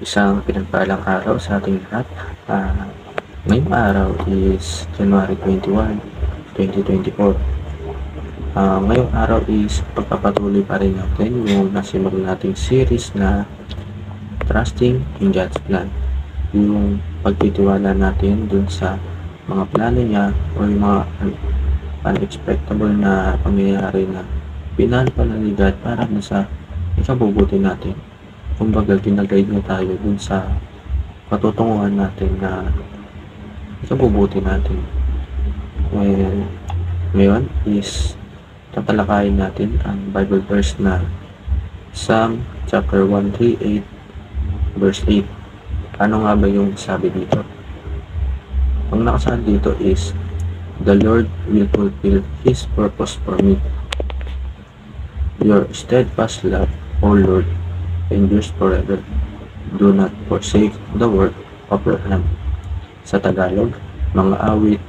Isang pinagpalang araw sa ating lahat. Ngayong araw is January 21, 2024. Ngayong araw is pagpapatuloy pa rin natin yung nasimulan nating series na Trusting in God's Plan. Yung pagtitiwala natin dun sa mga plano niya o yung mga unexpectable na pangyayari na pinaan pala ni God para na sa ikabubuti natin. Kumbaga, ginaguide niya tayo dun sa patutunguhan natin na ikabubuti natin. Ngayon is tatalakayin natin ang Bible verse na Psalm chapter 138 verse 8. Ano nga ba yung sabi dito? Ang nakasaad dito is, "The Lord will fulfill His purpose for me. Your steadfast love, O Lord, endures forever. Do not forsake the work of your hand." Sa Tagalog, mga awit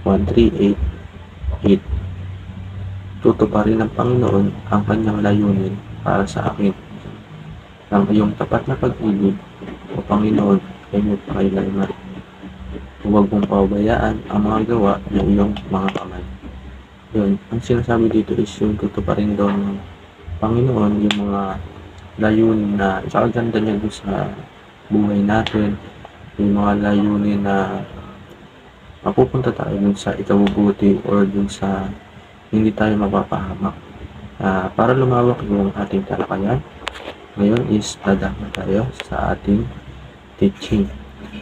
138:8. Tutuparin ng Panginoon ang kanyang layunin para sa akin. Ang iyong tapat na pag-ibig, O Panginoon, ay magpakailanman. Huwag mong pabayaan ang mga gawa ng iyong mga kamay. Yun, ang sinasabi dito is yung tutuparin daw ng Panginoon yung mga layunin na ikakaganda niya doon sa buhay natin, yung mga layunin na mapupunta tayo dun sa ikabubuti or dun sa hindi tayo mapapahamak. Para lumawak yung ating talakayan, ngayon is dadama tayo sa ating teaching.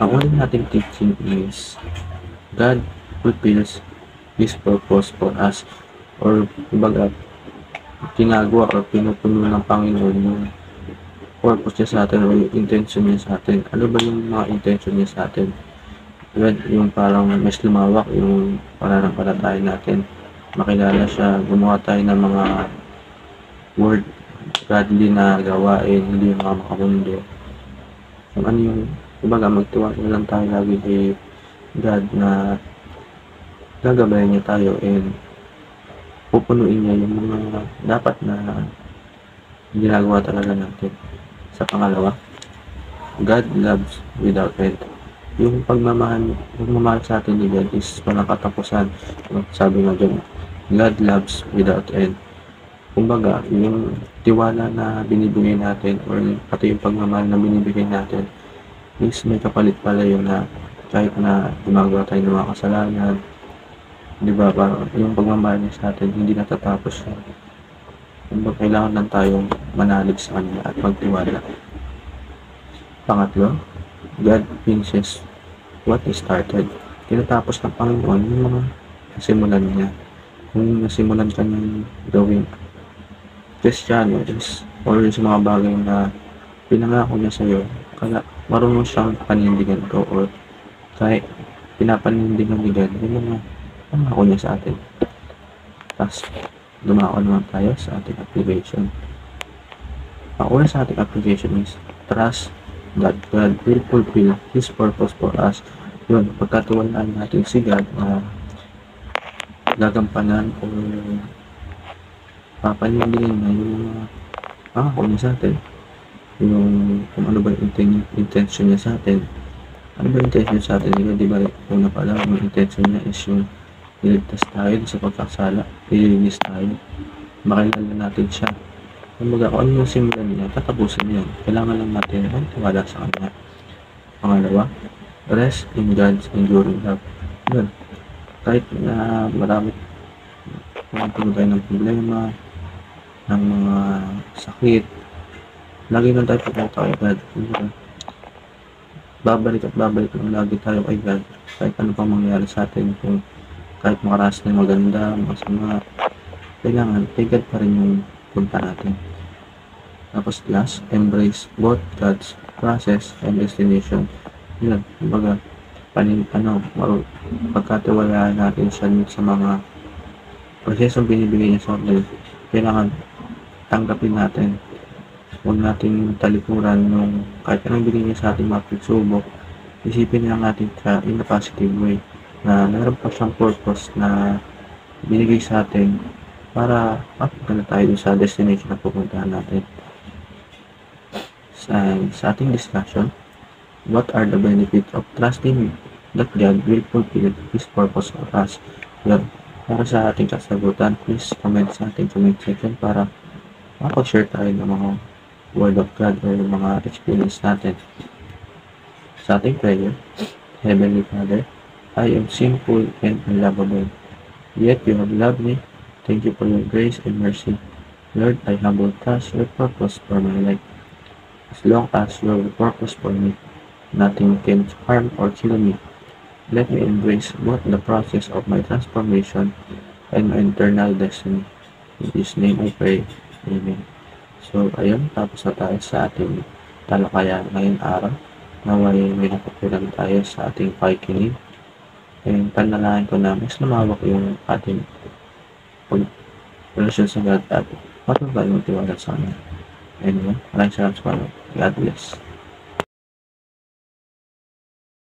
Ang unang nating teaching is God fulfills His purpose for us, or kumbaga ginagawa or pinupuno ng Panginoon yung purpose niya sa atin o yung intention niya sa atin. Ano ba yung mga intention niya sa atin? Yung parang mas lumawak yung pananampalataya natin, makilala siya, gumawa tayo ng mga word godly na gawain, hindi yung mga makamundo. Kung ano yung, kumbaga magtiwala lang tayo lagi kay God na gagabayan niya tayo and pupunuin niya yung mga dapat na ginagawa talaga natin. Sa pangalawa, God loves without end. Yung pagmamahal sa atin ni God is walang katapusan. Sabi nga dyan, God loves without end. Kumbaga, yung tiwala na binibigay natin or pati yung pagmamahal na binibigay natin is may kapalit pala yun na kahit na gumagawa tayo ng mga kasalanan, di ba, parang yung pagmamahal niya sa atin hindi natatapos yun. Kumbaga, kailangan lang tayong manalig sa kanya at magtiwala. Pangatlo, God finishes what He started. Tinatapos ng Panginoon yung mga nasimulan niya. Kung nasimulan ka niyang gawin Kristiyano is or sa mga bagay na pinangako niya sa iyo, kaya marunong siyang panindigan ko or kahit pinapanindigan ni God yung mga pangako niya sa atin. Tapos dumako naman tayo sa ating application. Ang una sa ating application is trust that God will fulfill His purpose for us. Yun, pagkatiwalaan natin si God na gagampanan o papanindigan na yung mga pangako niya sa atin. Yung kung ano ba yung intention niya sa atin. Ano ba yung intention niya sa atin? Di ba, una pa lang, yung intention niya is yung iligtas tayo sa pagkakasala, ililinis tayo, makilala natin siya. Kumbaga, kung ano yung simulan niya, tatapusin niya. Kailangan lang natin magtiwala sa kanya. Pangalawa, rest in God's enduring love. Yun, kahit na marami tayo ng problema, ng mga sakit, lagi lang tayo pupunta kay God. Babalik lang lagi tayo kay God kahit ano pang mangyari sa atin. Kung kahit makaranas na maganda, masama, kailangan kay God pa rin yung punta natin. Tapos last, embrace both God's process and destination. Yun, kumbaga pagkatiwalaan natin siya sa mga prosesong binibigay niya sa atin, kailangan tanggapin natin. Huwag natin talikuran nung kahit anong bigay niya sa ating mga pagsubok, isipin lang natin sa in a positive way na meron pa siyang purpose na binigay sa atin para mapunta na tayo sa destination na pupuntahan natin. And sa ating discussion, what are the benefits of trusting that God will fulfill His purpose for us? Yun. Para sa ating kasagutan, please comment sa ating comment section para makapag-share tayo ng mga Word of God or mga experience natin. Sa ating prayer, Heavenly Father, I am sinful and unlovable, yet you have loved me. Thank you for your grace and mercy. Lord, I humble trust your purpose for my life. As long as you have a purpose for me, nothing can harm or kill me. Let me embrace both the process of my transformation and my eternal destiny. In His name I pray. Amen. So, ayun, tapos na tayo sa ating talakayan ngayong araw. Naway may natutunan tayo sa ating pakikinig. And panalangin ko na mas lumawak yung ating pag-relasyon sa God at matutunan yung tiwala sa Kanya. Anyway, maraming salamat sa panonood. God bless.